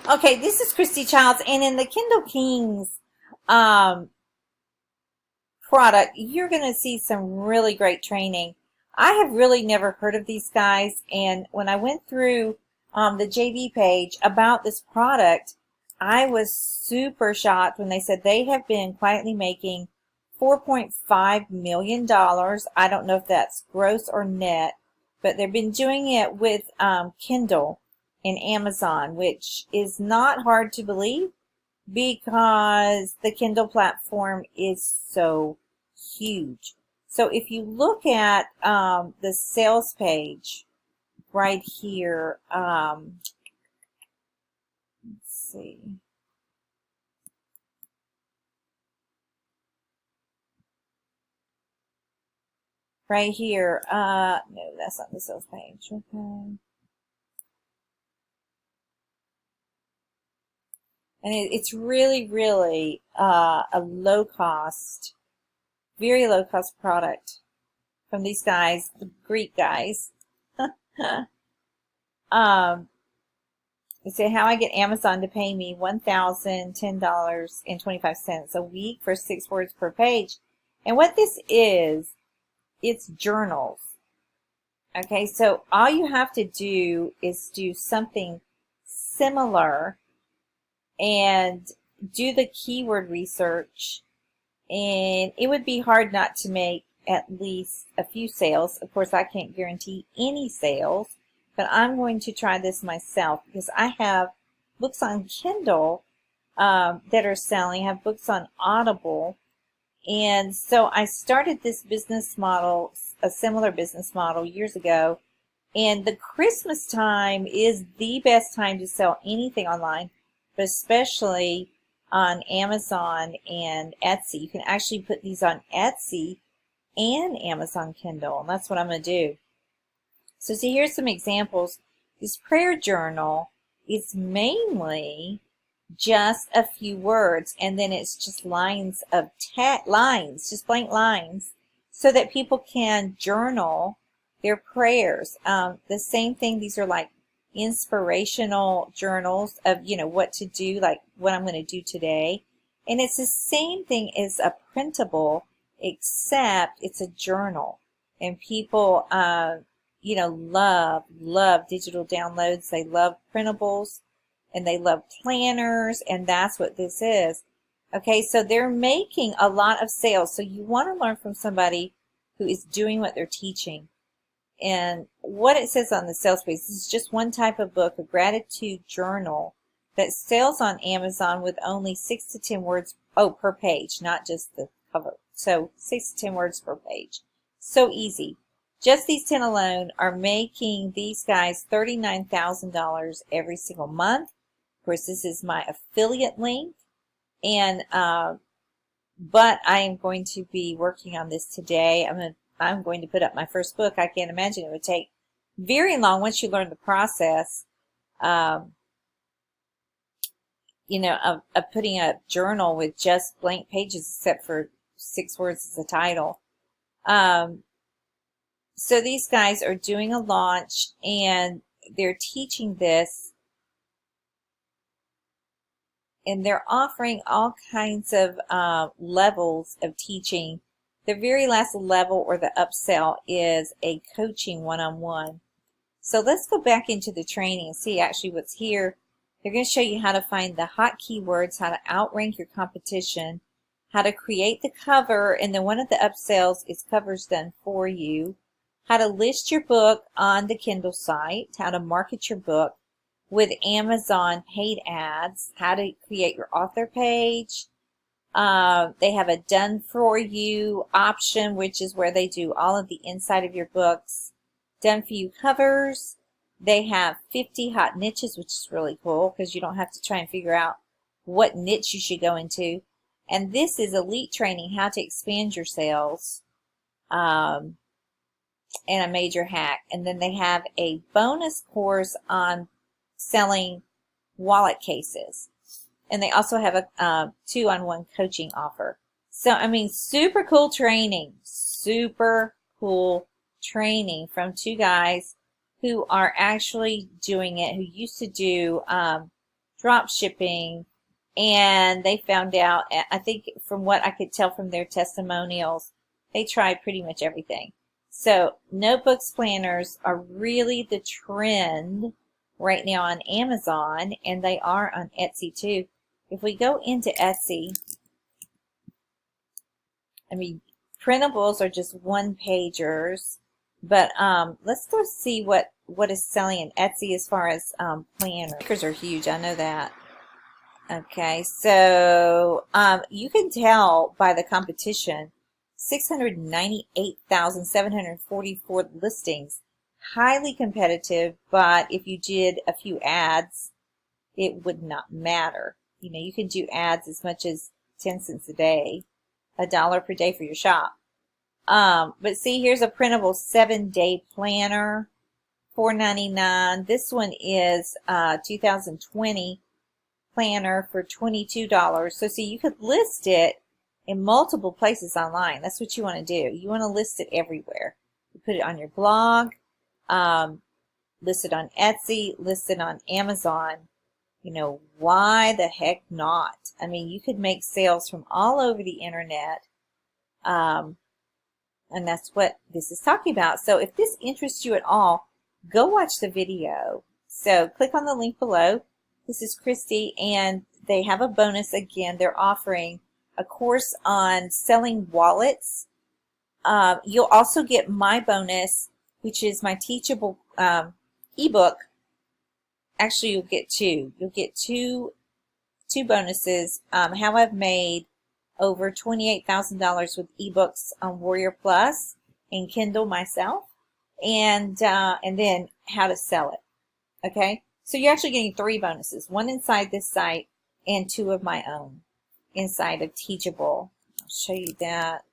Okay, this is Christy Childs, and in the Kindle Kings um, product, you're going to see some really great training. I have really never heard of these guys, and when I went through the JV page about this product, I was super shocked when they said they have been quietly making $4.5 million. I don't know if that's gross or net, but they've been doing it with Kindle and Amazon, which is not hard to believe because the Kindle platform is so huge. So if you look at the sales page right here, let's see, right here, no, that's not the sales page. Okay. And it's really, really a low cost, very low cost product from these guys, the Greek guys. They say how I get Amazon to pay me $1,010.25 a week for 6 words per page. And what this is, it's journals. Okay, so all you have to do is do something similar and do the keyword research, and it would be hard not to make at least a few sales. Of course, I can't guarantee any sales, but I'm going to try this myself because I have books on Kindle that are selling. I have books on Audible, and so I started this business model, a similar business model years ago, and the Christmas time is the best time to sell anything online, but especially on Amazon and Etsy. You can actually put these on Etsy and Amazon Kindle, and that's what I'm going to do. So see, here's some examples. This prayer journal is mainly just a few words, and then it's just lines of lines, just blank lines, so that people can journal their prayers. The same thing, these are like inspirational journals of, what to do, like what I'm going to do today. And it's the same thing as a printable, except it's a journal. And people, love digital downloads. They love printables and they love planners, and that's what this is. Okay, so they're making a lot of sales. So you want to learn from somebody who is doing what they're teaching. And what it says on the sales page, this is just one type of book, a gratitude journal that sells on Amazon with only 6 to 10 words per page, not just the cover. So 6 to 10 words per page. So easy. Just these 10 alone are making these guys $39,000 every single month. Of course, this is my affiliate link, and but I am going to be working on this today. I'm going to put up my first book. I can't imagine it would take very long once you learn the process, of putting a journal with just blank pages except for 6 words as a title. So these guys are doing a launch, and they're teaching this, and they're offering all kinds of levels of teaching. The very last level, or the upsell, is a coaching one-on-one. So let's go back into the training and see actually what's here. They're going to show you how to find the hot keywords, how to outrank your competition, how to create the cover, and then one of the upsells is covers done for you, how to list your book on the Kindle site, how to market your book with Amazon paid ads, how to create your author page. They have a done for you option, which is where they do all of the inside of your books. Done for you covers. They have 50 hot niches, which is really cool because you don't have to try and figure out what niche you should go into. And this is elite training, how to expand your sales, and a major hack. And then they have a bonus course on selling wallet cases. And they also have a 2-on-1 coaching offer. So, super cool training. Super cool training from two guys who are actually doing it, who used to do drop shipping, and they found out, I think from what I could tell from their testimonials, they tried pretty much everything. So notebooks, planners are really the trend right now on Amazon, and they are on Etsy too. If we go into Etsy, I mean, printables are just one-pagers, but let's go see what is selling in Etsy as far as planners. Stickers are huge, I know that. Okay, so you can tell by the competition, 698,744 listings. Highly competitive, but if you did a few ads, it would not matter. You know, you can do ads as much as 10 cents a day, $1 per day for your shop. But see, here's a printable 7-day planner, $4.99. This one is 2020 planner for $22. So see, you could list it in multiple places online. That's what you want to do. You want to list it everywhere. You put it on your blog, list it on Etsy, list it on Amazon. You know, why the heck not? I mean, you could make sales from all over the internet. And that's what this is talking about. So if this interests you at all, go watch the video. So click on the link below. This is Christy, and they have a bonus again. They're offering a course on selling wallets. You'll also get my bonus, which is my teachable ebook. Actually, you'll get two. You'll get two bonuses. How I've made over $28,000 with ebooks on Warriorplus and Kindle myself, and then how to sell it. Okay, so you're actually getting 3 bonuses: 1 inside this site and 2 of my own inside of Teachable. I'll show you that.